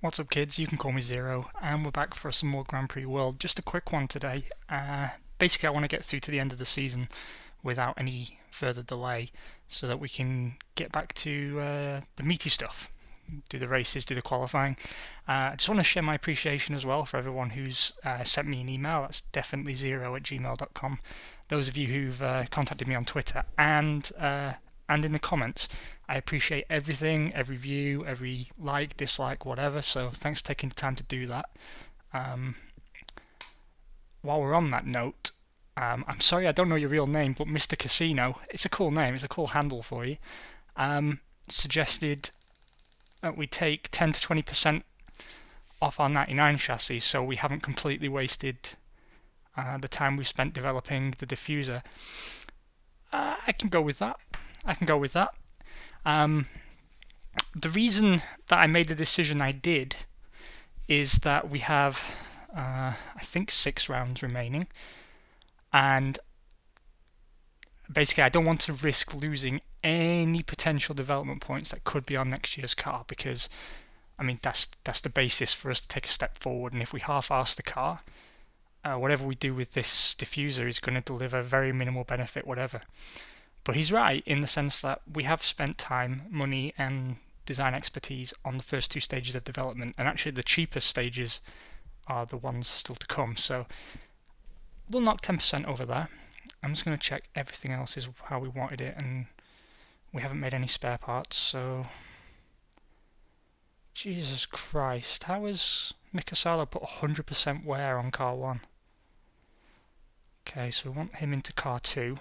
What's up, kids? You can call me Zero, and we're back for some more Grand Prix World. Just a quick one today. Basically, I want to get through to the end of the season without any further delay so that we can get back to the meaty stuff. Do the races, do the qualifying. I just want to share my appreciation as well for everyone who's sent me an email. That's definitely zero@gmail.com. Those of you who've contacted me on Twitter and in the comments. I appreciate everything, every view, every like, dislike, whatever. So thanks for taking the time to do that. While we're on that note, I'm sorry I don't know your real name, but Mr. Casino, it's a cool name, it's a cool handle for you, suggested that we take 10 to 20% off our 99 chassis so we haven't completely wasted the time we've spent developing the diffuser. I can go with that. The reason that I made the decision I did is that we have, I think, 6 rounds remaining, and basically I don't want to risk losing any potential development points that could be on next year's car, because I mean that's the basis for us to take a step forward. And if we half-arse the car, whatever we do with this diffuser is going to deliver very minimal benefit, whatever. But he's right in the sense that we have spent time, money, and design expertise on the first 2 stages of development, and actually the cheapest stages are the ones still to come. So we'll knock 10% over there. I'm just going to check everything else is how we wanted it, and we haven't made any spare parts, so... Jesus Christ, how has Mikasalo put 100% wear on car 1? Okay, so we want him into car 2.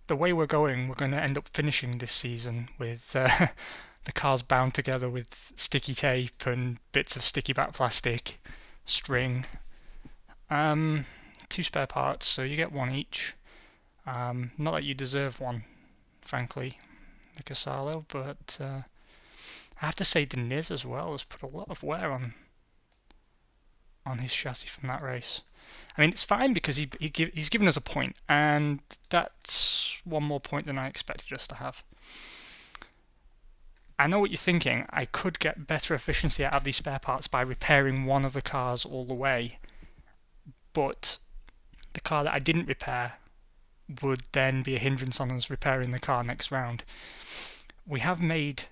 The way we're going to end up finishing this season with the cars bound together with sticky tape and bits of sticky back plastic, string. 2 spare parts, so you get 1 each. Not that you deserve one, frankly, Mikasalo, but I have to say Diniz as well has put a lot of wear on his chassis from that race. I mean, it's fine because he's given us a point, and that's 1 more point than I expected us to have. I know what you're thinking. I could get better efficiency out of these spare parts by repairing one of the cars all the way, but the car that I didn't repair would then be a hindrance on us repairing the car next round. We have made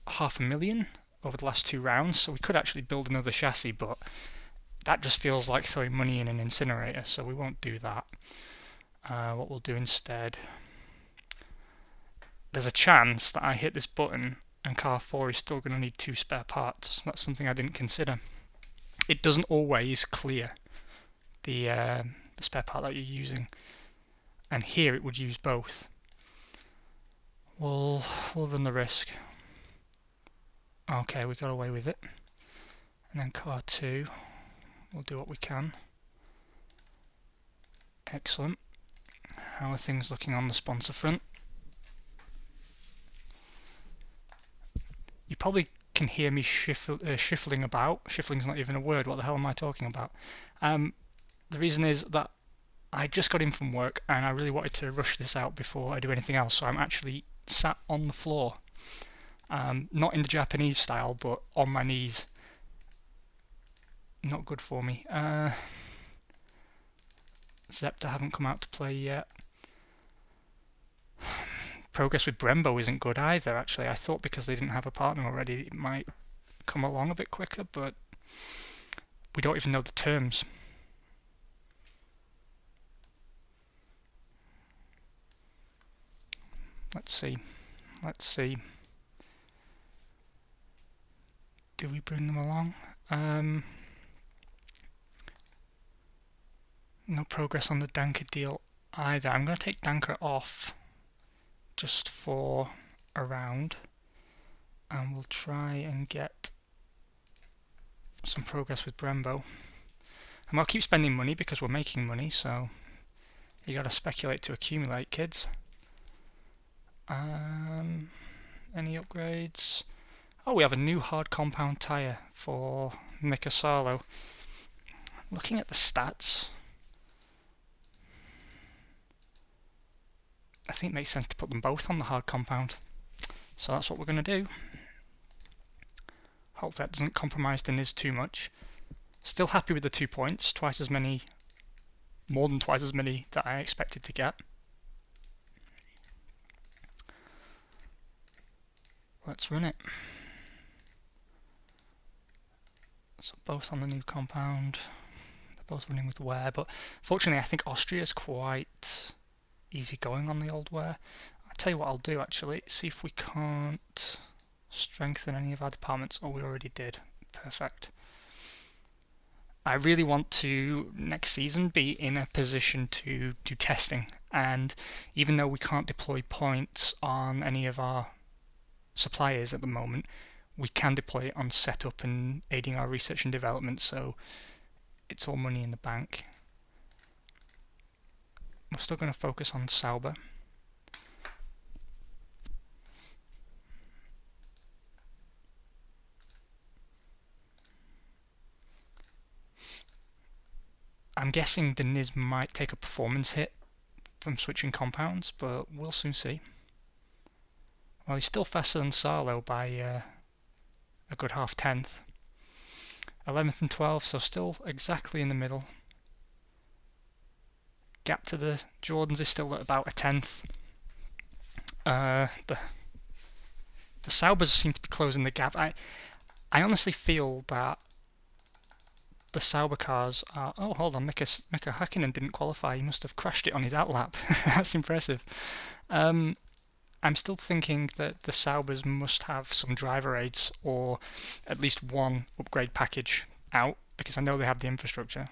$500,000 over the last 2 rounds, so we could actually build another chassis, but that just feels like throwing money in an incinerator, so we won't do that. What we'll do instead, there's a chance that I hit this button and car 4 is still going to need 2 spare parts. That's something I didn't consider. It doesn't always clear the spare part that you're using, and here it would use both. We'll run the risk. Okay, we got away with it. And then car 2, we'll do what we can. Excellent. How are things looking on the sponsor front? You probably can hear me shuffling about. Shuffling's not even a word. What the hell am I talking about? The reason is that I just got in from work and I really wanted to rush this out before I do anything else, so I'm actually sat on the floor. Not in the Japanese style, but on my knees. Not good for me. Zepta haven't come out to play yet. Progress with Brembo isn't good either, actually. I thought because they didn't have a partner already it might come along a bit quicker, but we don't even know the terms. Let's see. Do we bring them along? No progress on the Danker deal either. I'm going to take Danker off just for a round, and we'll try and get some progress with Brembo. And we'll keep spending money because we're making money, so you got to speculate to accumulate, kids. Any upgrades? Oh, we have a new hard compound tyre for Mikasalo. Looking at the stats, I think it makes sense to put them both on the hard compound. So that's what we're going to do. Hope that doesn't compromise Diniz too much. Still happy with the 2 points, more than twice as many that I expected to get. Let's run it. So both on the new compound. They're both running with wear, but fortunately I think Austria is quite easy going on the old wear. I'll tell you what I'll do actually, see if we can't strengthen any of our departments. Oh, we already did. Perfect. I really want to, next season, be in a position to do testing, and even though we can't deploy points on any of our suppliers at the moment, we can deploy it on setup and aiding our research and development, so it's all money in the bank. We're still going to focus on Sauber. I'm guessing Diniz might take a performance hit from switching compounds, but we'll soon see. Well, he's still faster than Sarlo by a good half-tenth. 11th and 12th, so still exactly in the middle. Gap to the Jordans is still at about a tenth. The Saubers seem to be closing the gap. I honestly feel that the Sauber cars are... Oh, hold on, Mika Hakkinen didn't qualify. He must have crashed it on his outlap. That's impressive. I'm still thinking that the Saubers must have some driver aids or at least one upgrade package out, because I know they have the infrastructure.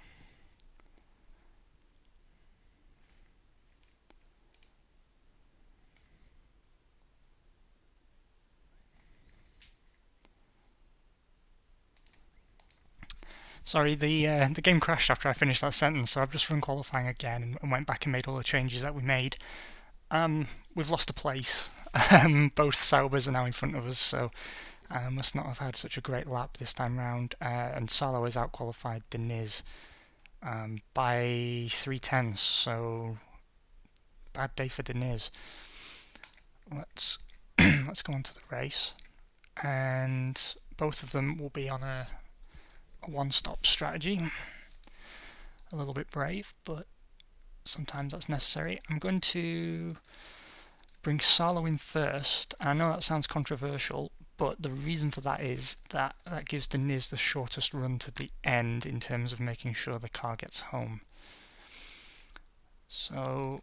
Sorry, the game crashed after I finished that sentence, so I've just run qualifying again and went back and made all the changes that we made. We've lost a place. Both Saubers are now in front of us, so must not have had such a great lap this time round. And Salo has out-qualified Diniz by 3/10, so bad day for Diniz. Let's go on to the race, and both of them will be on a one-stop strategy. A little bit brave, but sometimes that's necessary. I'm going to bring Salo in first. I know that sounds controversial, but the reason for that is that gives Diniz the shortest run to the end in terms of making sure the car gets home. So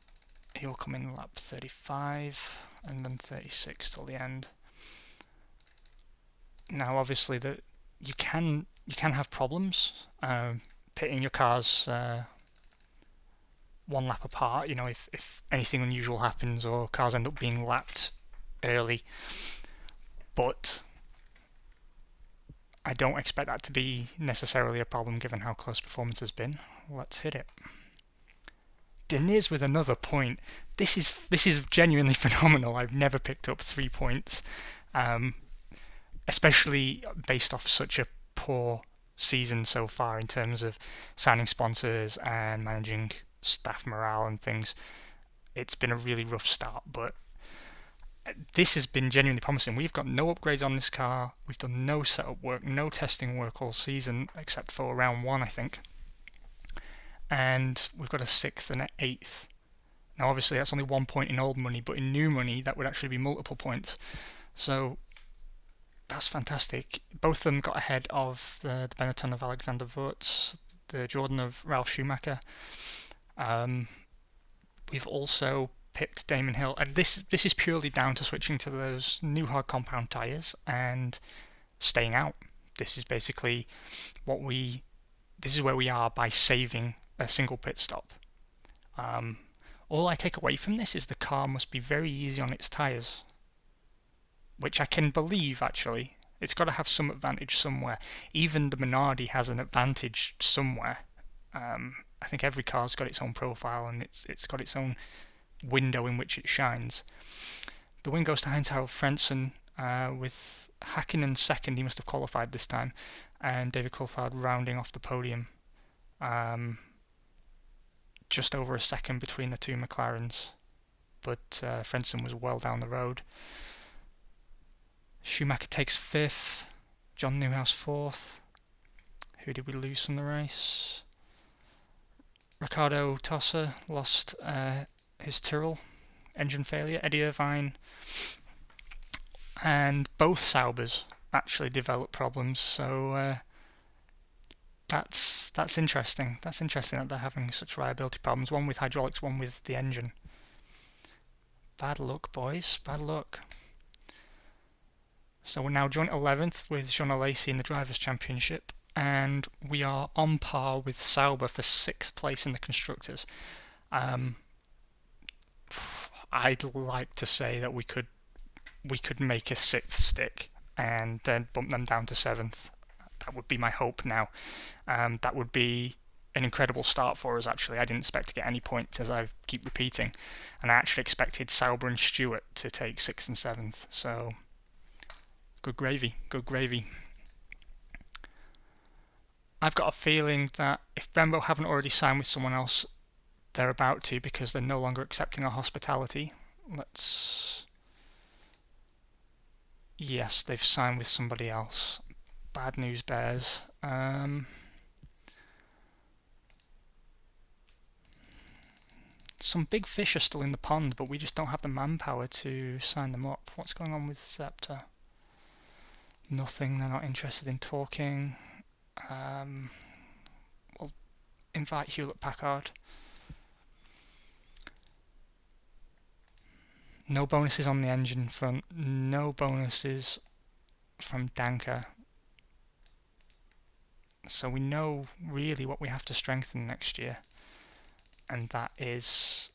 he'll come in lap 35 and then 36 till the end. Now obviously you can have problems pitting your cars one lap apart, if anything unusual happens or cars end up being lapped early. But I don't expect that to be necessarily a problem given how close performance has been. Let's hit it. Diniz with another point. This is genuinely phenomenal. I've never picked up 3 points, especially based off such a poor season so far in terms of signing sponsors and managing staff morale and things. It's been a really rough start, but this has been genuinely promising. We've got no upgrades on this car. We've done no setup work, no testing work all season, except for round 1, I think. And we've got a 6th and an 8th. Now, obviously, that's only 1 point in old money, but in new money, that would actually be multiple points. So that's fantastic. Both of them got ahead of the Benetton of Alexander Wurz, the Jordan of Ralf Schumacher. We've also picked Damon Hill, and this is purely down to switching to those new hard compound tyres and staying out. This is basically this is where we are by saving a single pit stop. All I take away from this is the car must be very easy on its tyres, which I can believe actually. It's got to have some advantage somewhere. Even the Minardi has an advantage somewhere. I think every car's got its own profile and it's got its own window in which it shines. The win goes to Heinz-Harald Frentzen with Hakkinen second. He must have qualified this time, and David Coulthard rounding off the podium. Just over a second between the two McLarens, but Frentzen was well down the road. Schumacher takes 5th, John Newhouse 4th. Who did we lose from the race? Ricardo Tossa lost his Tyrrell, engine failure. Eddie Irvine and both Saubers actually developed problems, so that's interesting. That's interesting that they're having such reliability problems, one with hydraulics, one with the engine. Bad luck, boys, bad luck. So we're now joint 11th with Jean Alesi in the Drivers' Championship, and we are on par with Sauber for 6th place in the Constructors. I'd like to say that we could make a 6th stick and then bump them down to 7th. That would be my hope now. That would be an incredible start for us, actually. I didn't expect to get any points, as I keep repeating, and I actually expected Sauber and Stewart to take 6th and 7th, so good gravy, good gravy. I've got a feeling that if Brembo haven't already signed with someone else, they're about to, because they're no longer accepting our hospitality. Yes, they've signed with somebody else. Bad news bears. Some big fish are still in the pond, but we just don't have the manpower to sign them up. What's going on with Scepter? Nothing, they're not interested in talking. We'll invite Hewlett-Packard. No bonuses on the engine front, no bonuses from Danker. So we know really what we have to strengthen next year, and that is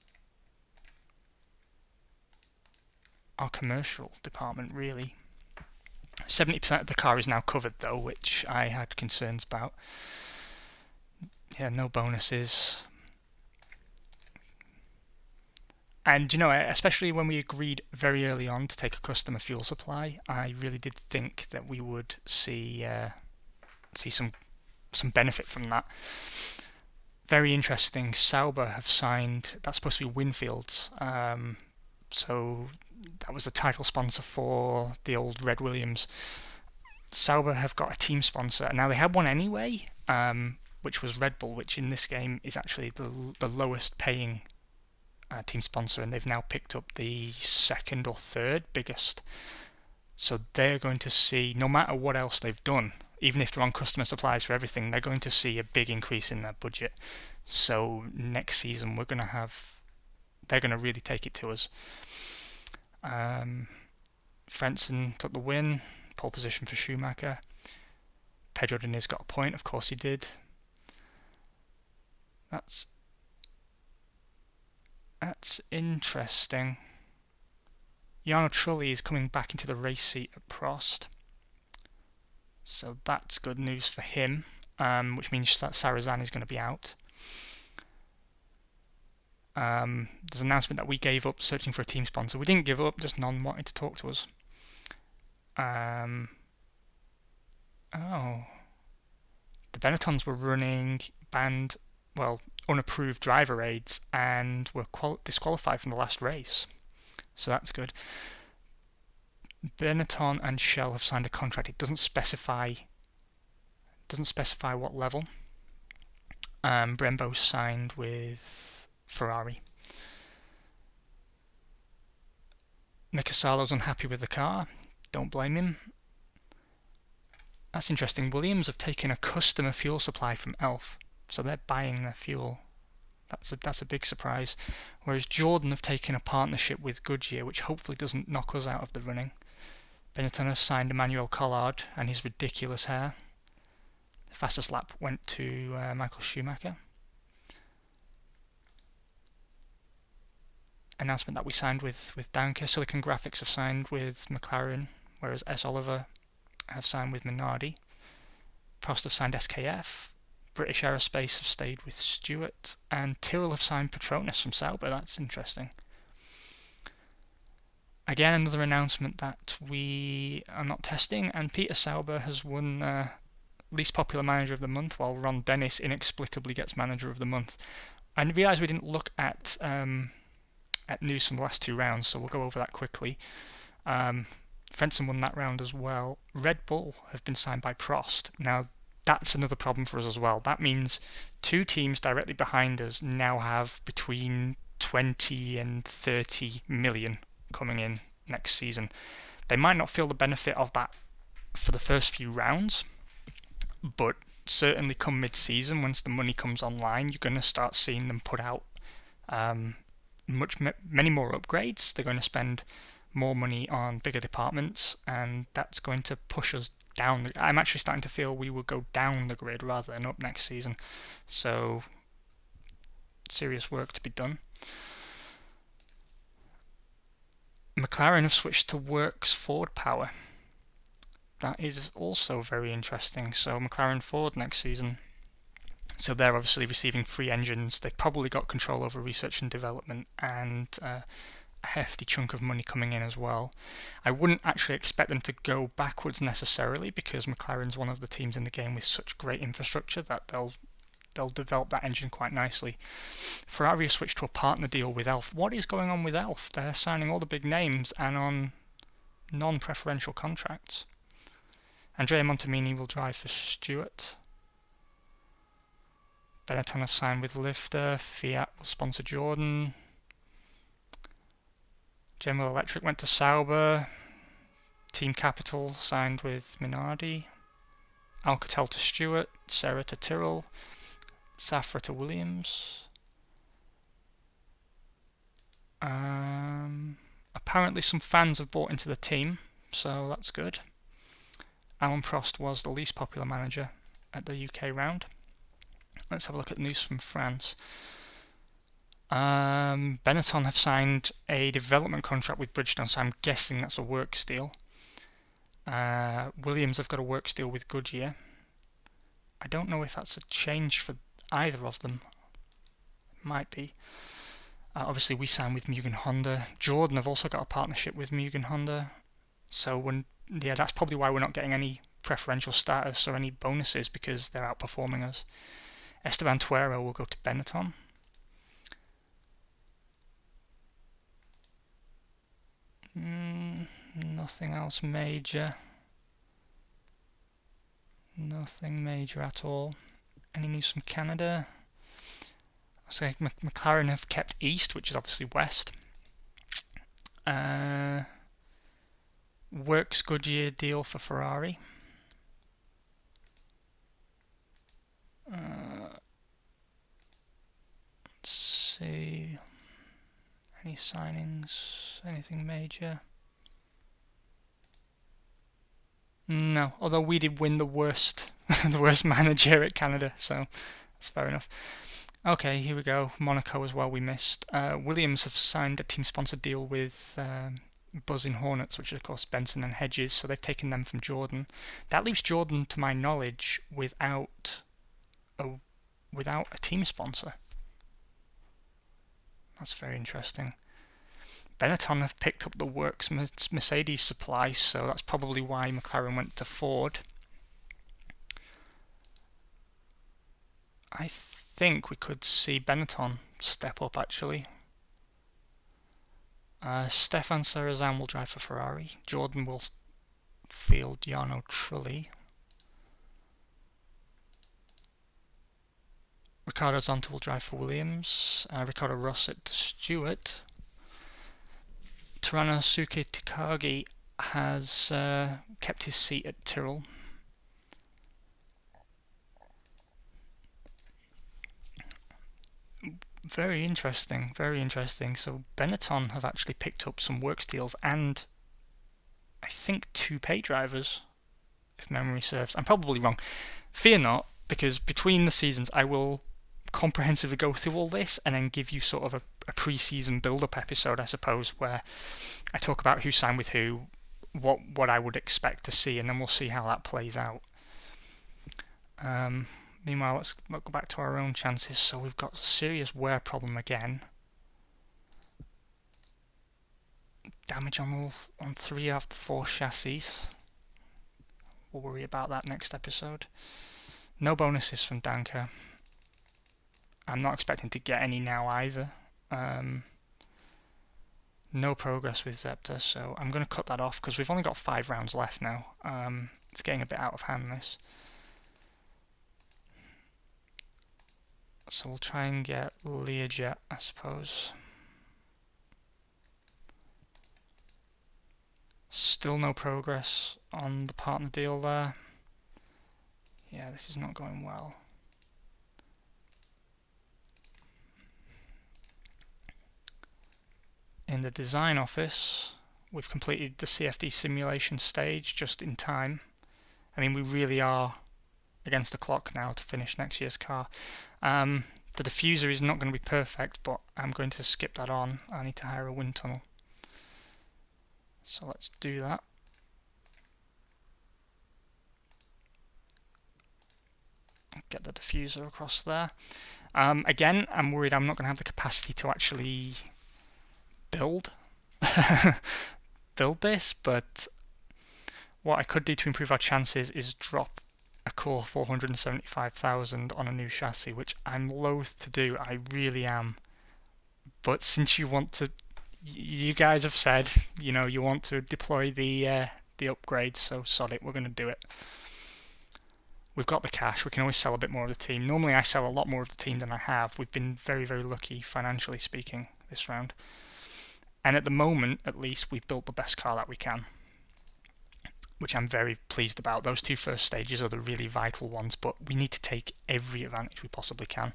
our commercial department, really. 70% of the car is now covered though, which I had concerns about. Yeah, no bonuses. And, you know, especially when we agreed very early on to take a customer fuel supply, I really did think that we would see some benefit from that. Very interesting. Sauber have signed. That's supposed to be Winfield's. So that was the title sponsor for the old Red Williams. Sauber have got a team sponsor. Now they had one anyway, which was Red Bull, which in this game is actually the lowest paying team sponsor, and they've now picked up the 2nd or 3rd biggest. So they're going to see, no matter what else they've done, even if they're on customer supplies for everything, they're going to see a big increase in their budget. So next season they're going to really take it to us. Frentzen took the win, pole position for Schumacher. Pedro Diniz got a point, of course he did. That's interesting. Jarno Trulli is coming back into the race seat at Prost, so that's good news for him, which means that Sarazan is going to be out. There's an announcement that we gave up searching for a team sponsor. We didn't give up, just none wanted to talk to us. The Benettons were running unapproved driver aids and were disqualified from the last race, so that's good. Benetton and Shell have signed a contract. It doesn't specify what level. Brembo signed with Ferrari. Mika Salo's unhappy with the car. Don't blame him. That's interesting. Williams have taken a customer fuel supply from Elf, so they're buying their fuel. That's a big surprise. Whereas Jordan have taken a partnership with Goodyear, which hopefully doesn't knock us out of the running. Benetton has signed Emmanuel Collard and his ridiculous hair. The fastest lap went to Michael Schumacher. Announcement that we signed with Danker. Silicon Graphics have signed with McLaren, whereas S. Oliver have signed with Minardi. Prost have signed SKF. British Aerospace have stayed with Stewart, and Tyrrell have signed Petronas from Sauber. That's interesting. Again, another announcement that we are not testing, and Peter Sauber has won Least Popular Manager of the Month, while Ron Dennis inexplicably gets Manager of the Month. I realised we didn't look at at news from the last 2 rounds, so we'll go over that quickly. Frentzen won that round as well. Red Bull have been signed by Prost. Now, that's another problem for us as well. That means 2 teams directly behind us now have between 20 and 30 million coming in next season. They might not feel the benefit of that for the first few rounds, but certainly come mid-season, once the money comes online, you're going to start seeing them put out many more upgrades. They're going to spend more money on bigger departments, and that's going to push us down. I'm actually starting to feel we will go down the grid rather than up next season. So, serious work to be done. McLaren have switched to works forward power. That is also very interesting. So McLaren Ford next season. So they're obviously receiving free engines. They've probably got control over research and development and a hefty chunk of money coming in as well. I wouldn't actually expect them to go backwards necessarily, because McLaren's one of the teams in the game with such great infrastructure that they'll develop that engine quite nicely. Ferrari have switched to a partner deal with Elf. What is going on with Elf? They're signing all the big names and on non-preferential contracts. Andrea Montemini will drive for Stewart. Benetton have signed with Lifter. Fiat will sponsor Jordan. General Electric went to Sauber. Team Capital signed with Minardi. Alcatel to Stewart. Serra to Tyrrell. Safra to Williams. Apparently some fans have bought into the team, so that's good. Alan Prost was the least popular manager at the UK round. Let's have a look at news from France. Benetton have signed a development contract with Bridgestone, so I'm guessing that's a works deal. Williams have got a works deal with Goodyear. I don't know if that's a change for either of them. It might be. Obviously, we signed with Mugen Honda. Jordan have also got a partnership with Mugen Honda. So that's probably why we're not getting any preferential status or any bonuses, because they're outperforming us. Esteban Tuero will go to Benetton. Nothing else major. Nothing major at all. Any news from Canada? So McLaren have kept East, which is obviously West. Works Goodyear deal for Ferrari. Let's see. Any signings? Anything major? No, although we did win the worst the worst manager at Canada, so that's fair enough. Okay, here we go. Monaco as well, we missed. Williams have signed a team-sponsored deal with Buzzing Hornets, which is of course Benson and Hedges, so they've taken them from Jordan. That leaves Jordan, to my knowledge, without a team sponsor. That's very interesting. Benetton have picked up the works Mercedes supply, so that's probably why McLaren went to Ford. I think we could see Benetton step up, actually. Stefan Serrazan will drive for Ferrari. Jordan will field Jarno Trulli. Ricardo Zonta will drive for Williams. Ricardo Rosset to Stewart. Teranosuke Takagi has kept his seat at Tyrrell. Very interesting, very interesting. So Benetton have actually picked up some works deals and I think 2 pay drivers, if memory serves. I'm probably wrong. Fear not, because between the seasons I will comprehensively go through all this and then give you sort of a pre-season build-up episode, I suppose, where I talk about who signed with who, what I would expect to see, and then we'll see how that plays out. Meanwhile, let's go back to our own chances. So we've got a serious wear problem again. Damage on 3 out of the 4 chassis. We'll worry about that next episode. No bonuses from Danker. I'm not expecting to get any now either. No progress with Zepter, so I'm going to cut that off because we've only got 5 rounds left now. It's getting a bit out of hand, this. So we'll try and get Learjet, I suppose. Still no progress on the partner deal there. Yeah, this is not going well. In the design office, we've completed the CFD simulation stage just in time. I mean, we really are against the clock now to finish next year's car. The diffuser is not going to be perfect, but I'm going to skip that on. I need to hire a wind tunnel. So let's do that. Get the diffuser across there. Again, I'm worried I'm not going to have the capacity to actually build this, but what I could do to improve our chances is drop a core 475,000 on a new chassis, which I'm loath to do. I really am. But since you want to, you guys have said, you want to deploy the upgrades, so sod it, we're going to do it. We've got the cash, we can always sell a bit more of the team. Normally I sell a lot more of the team than I have. We've been very, very lucky, financially speaking, this round. And at the moment, at least, we've built the best car that we can, which I'm very pleased about. Those 2 first stages are the really vital ones, but we need to take every advantage we possibly can.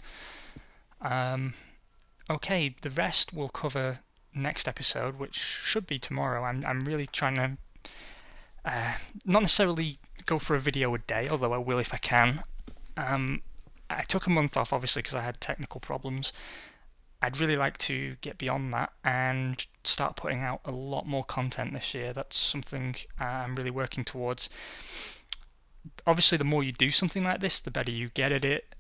Okay, the rest we'll cover next episode, which should be tomorrow. I'm really trying to not necessarily go for a video a day, although I will if I can. I took a month off, obviously, because I had technical problems. I'd really like to get beyond that and start putting out a lot more content this year. That's something I'm really working towards. Obviously, the more you do something like this, the better you get at it.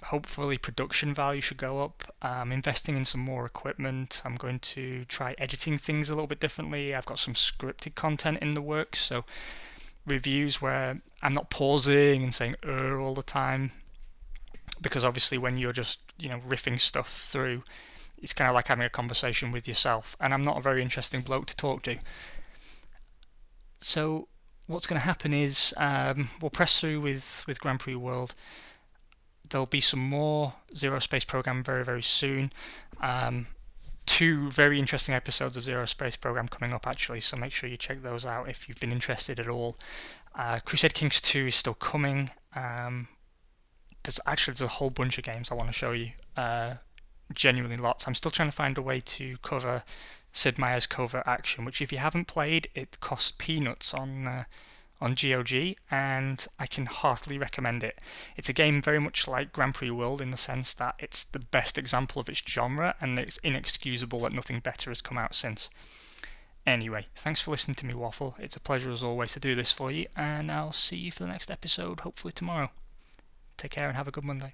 Hopefully, production value should go up. I'm investing in some more equipment. I'm going to try editing things a little bit differently. I've got some scripted content in the works, so reviews where I'm not pausing and saying all the time, because obviously when you're just riffing stuff through, it's kind of like having a conversation with yourself, and I'm not a very interesting bloke to talk to. So what's going to happen is we'll press through with Grand Prix World. There'll be some more Zero Space Program very, very soon. 2 very interesting episodes of Zero Space Program coming up, actually, so make sure you check those out if you've been interested at all. Crusade Kings 2 is still coming. There's a whole bunch of games I want to show you. Genuinely lots. I'm still trying to find a way to cover Sid Meier's Covert Action, which if you haven't played, it costs peanuts on GOG, and I can heartily recommend it. It's a game very much like Grand Prix World in the sense that it's the best example of its genre, and it's inexcusable that nothing better has come out since. Anyway, thanks for listening to me waffle. It's a pleasure as always to do this for you, and I'll see you for the next episode, hopefully tomorrow. Take care and have a good Monday.